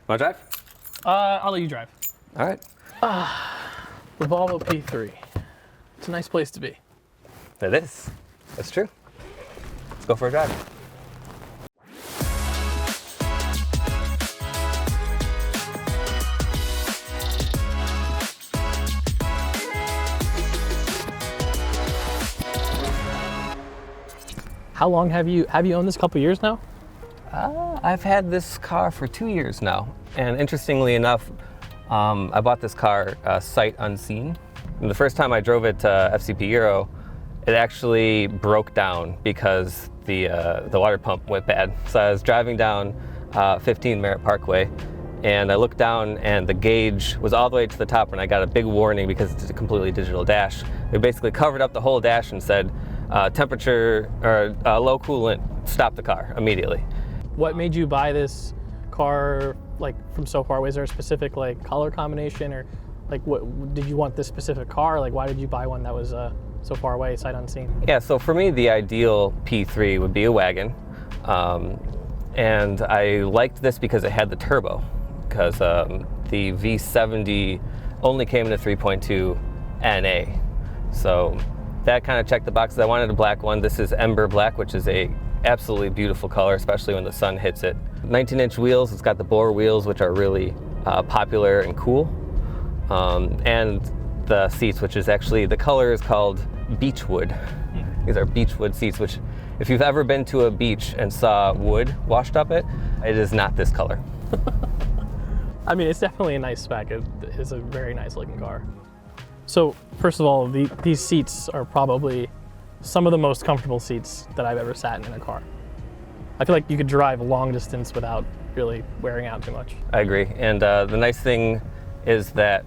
Want to drive? I'll let you drive. All right. The Volvo P3. It's a nice place to be. It is. That's true. Let's go for a drive. How long have you owned this? A couple years now? I've had this car for 2 years now, and interestingly enough, I bought this car sight unseen. And the first time I drove it to FCP Euro, it actually broke down because the water pump went bad. So I was driving down 15 Merritt Parkway, and I looked down, and the gauge was all the way to the top, and I got a big warning because it's a completely digital dash. They basically covered up the whole dash and said, temperature or low coolant, stop the car immediately. What made you buy this car like from so far away? Is there a specific like color combination, or like what did you want this specific car? Like why did you buy one that was so far away, sight unseen? Yeah, so for me the ideal P3 would be a wagon, and I liked this because it had the turbo, because the V70 only came in a 3.2 NA, so that kind of checked the boxes. I wanted a black one. This is Ember Black, which is a absolutely beautiful color, especially when the sun hits it. 19-inch wheels. It's got the Bore wheels, which are really popular and cool. And the seats, which is actually, the color is called Beechwood. These are Beechwood seats, which if you've ever been to a beach and saw wood washed up it is not this color. I mean, it's definitely a nice spec. It is a very nice looking car. So first of all, these seats are probably some of the most comfortable seats that I've ever sat in a car. I feel like you could drive a long distance without really wearing out too much. I agree, and the nice thing is that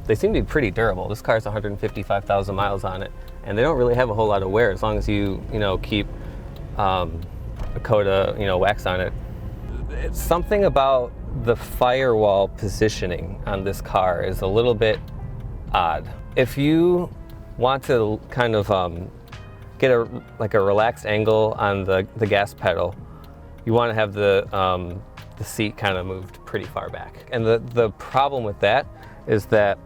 they seem to be pretty durable. This car has 155,000 miles on it, and they don't really have a whole lot of wear as long as you keep a coat of wax on it. It's something about the firewall positioning on this car is a little bit odd. If you want to kind of get a relaxed angle on the gas pedal, you want to have the seat kind of moved pretty far back. And the problem with that is that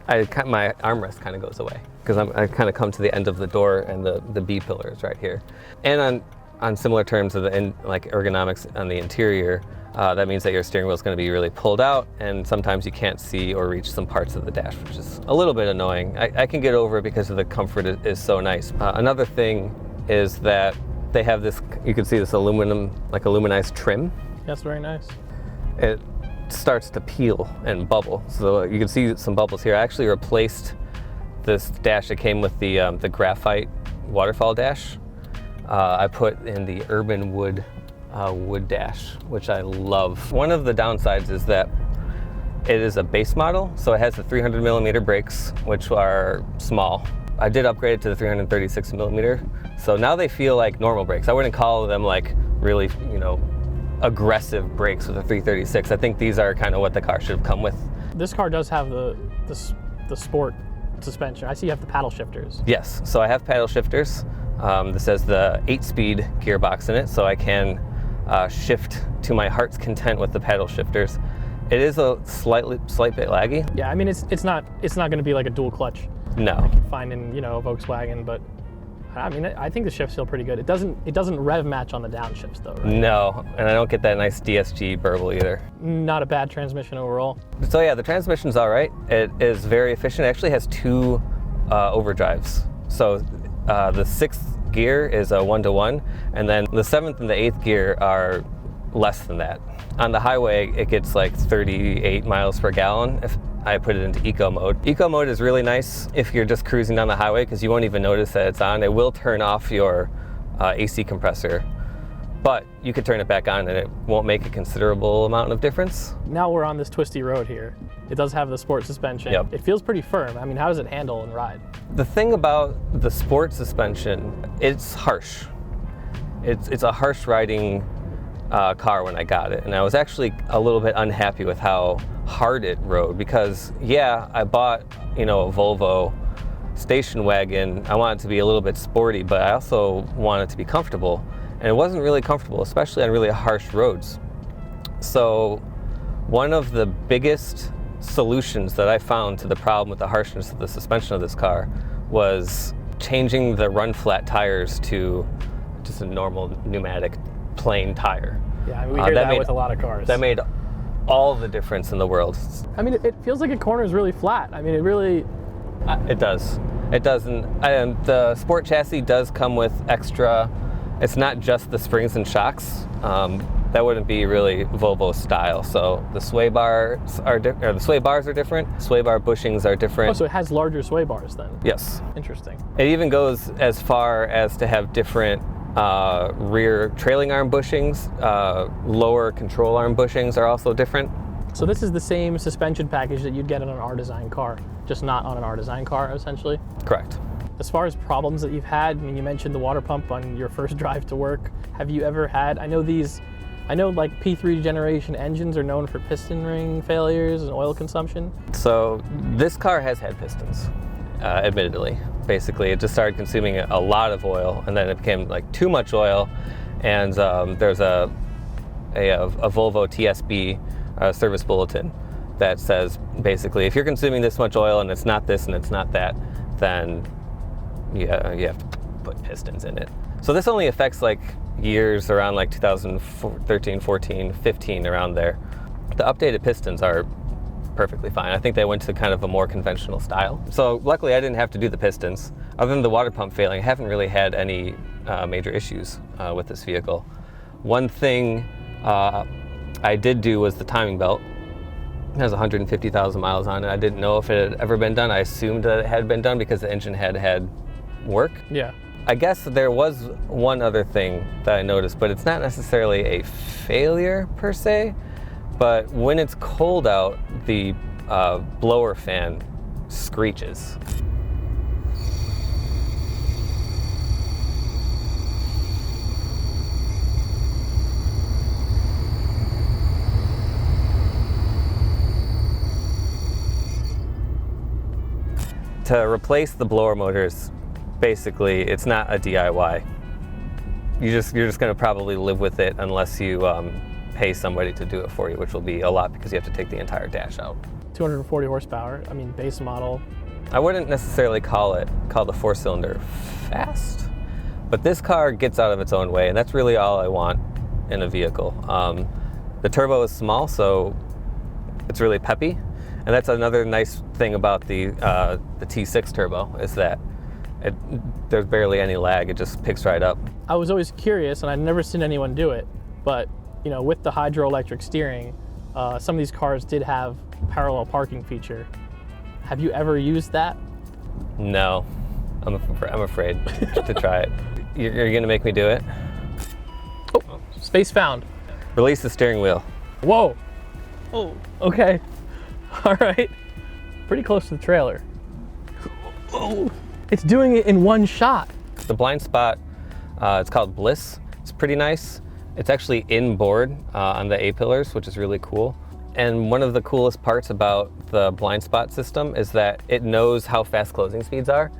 my armrest kind of goes away because I kind of come to the end of the door, and the B pillar is right here. And on similar terms of the ergonomics on the interior, that means that your steering wheel is going to be really pulled out, and sometimes you can't see or reach some parts of the dash, which is a little bit annoying. I can get over it because of the comfort is so nice. Another thing is that they have this, you can see this aluminized trim. That's very nice. It starts to peel and bubble. So you can see some bubbles here. I actually replaced this dash that came with the graphite waterfall dash. I put in the Urban Wood dash, which I love. One of the downsides is that it is a base model, so it has the 300 millimeter brakes, which are small. I did upgrade it to the 336 millimeter, so now they feel like normal brakes. I wouldn't call them like really, aggressive brakes with a 336. I think these are kind of what the car should have come with. This car does have the sport suspension. I see you have the paddle shifters. Yes, so I have paddle shifters. This has the 8-speed gearbox in it, so I can shift to my heart's content with the paddle shifters. It is a slight bit laggy. Yeah, I mean it's not going to be like a dual clutch. No. Like you find in a Volkswagen, but I mean I think the shifts feel pretty good. It doesn't rev match on the downshifts though, right? No, and I don't get that nice DSG burble either. Not a bad transmission overall. So yeah, the transmission's all right. It is very efficient. It actually has 2 overdrives. So the 6th gear is a 1-to-1, and then the 7th and the 8th gear are less than that. On the highway, it gets like 38 miles per gallon if I put it into eco mode. Eco mode is really nice if you're just cruising down the highway because you won't even notice that it's on. It will turn off your AC compressor, but you could turn it back on and it won't make a considerable amount of difference. Now we're on this twisty road here. It does have the sport suspension. Yep. It feels pretty firm. I mean, how does it handle and ride? The thing about the sport suspension, it's harsh. It's a harsh riding car when I got it, and I was actually a little bit unhappy with how hard it rode because yeah, I bought a Volvo station wagon. I want it to be a little bit sporty, but I also want it to be comfortable, and it wasn't really comfortable, especially on really harsh roads. So one of the biggest solutions that I found to the problem with the harshness of the suspension of this car was changing the run flat tires to just a normal pneumatic plain tire. Yeah, I mean, we hear that with a lot of cars. That made all the difference in the world. I mean, it feels like a corner is really flat. I mean, it really... It does. It does. And the Sport chassis does come with extra, it's not just the springs and shocks. That wouldn't be really Volvo style. So the sway bars are different. Sway bar bushings are different. Oh, so it has larger sway bars then? Yes. Interesting. It even goes as far as to have different rear trailing arm bushings. Lower control arm bushings are also different. So this is the same suspension package that you'd get on an R-Design car, just not on an R-Design car, essentially? Correct. As far as problems that you've had, I mean, you mentioned the water pump on your first drive to work. Have you ever had, I know like P3 generation engines are known for piston ring failures and oil consumption. So this car has had pistons, admittedly. Basically, it just started consuming a lot of oil, and then it became like too much oil. And there's a Volvo TSB service bulletin that says basically, if you're consuming this much oil and it's not this and it's not that, then you have to put pistons in it. So this only affects like years around like 2013, 14, 15, around there. The updated pistons are perfectly fine. I think they went to kind of a more conventional style. So luckily I didn't have to do the pistons. Other than the water pump failing, I haven't really had any major issues with this vehicle. One thing I did do was the timing belt. It has 150,000 miles on it. I didn't know if it had ever been done. I assumed that it had been done because the engine had work. Yeah. I guess there was one other thing that I noticed, but it's not necessarily a failure per se, but when it's cold out, the blower fan screeches. To replace the blower motors, basically, it's not a DIY. You're just going to probably live with it unless you pay somebody to do it for you, which will be a lot because you have to take the entire dash out. 240 horsepower, I mean, base model. I wouldn't necessarily call the four-cylinder fast, but this car gets out of its own way, and that's really all I want in a vehicle. The turbo is small, so it's really peppy. And that's another nice thing about the T6 turbo is that there's barely any lag. It just picks right up. I was always curious, and I'd never seen anyone do it, but you know, with the hydroelectric steering, some of these cars did have parallel parking feature. Have you ever used that? No, I'm afraid to try it. You're gonna make me do it? Oh, space found. Release the steering wheel. Whoa. Oh, okay. All right, pretty close to the trailer. Oh, it's doing it in one shot. The blind spot, it's called Bliss. It's pretty nice. It's actually inboard on the A-pillars, which is really cool. And one of the coolest parts about the blind spot system is that it knows how fast closing speeds are.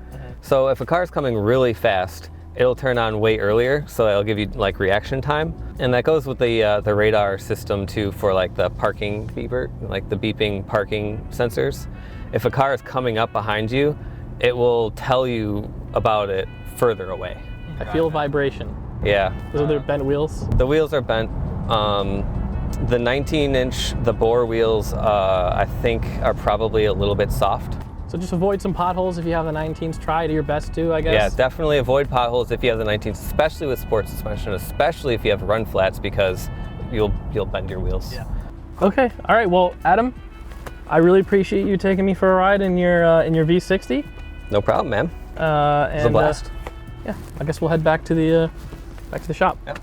So if a car is coming really fast, it'll turn on way earlier, so it'll give you like reaction time. And that goes with the radar system too for like the parking beeper, like the beeping parking sensors. If a car is coming up behind you, it will tell you about it further away. I feel vibration. Yeah. Those are bent wheels? The wheels are bent. The 19-inch, the bore wheels, I think are probably a little bit soft. So just avoid some potholes if you have the 19s. Try to your best to, I guess. Yeah, definitely avoid potholes if you have the 19s, especially with sport suspension, especially if you have run flats, because you'll bend your wheels. Yeah. Okay. All right. Well, Adam, I really appreciate you taking me for a ride in your V60. No problem, man. And it was a blast. Yeah, I guess we'll head back to the shop. Yep.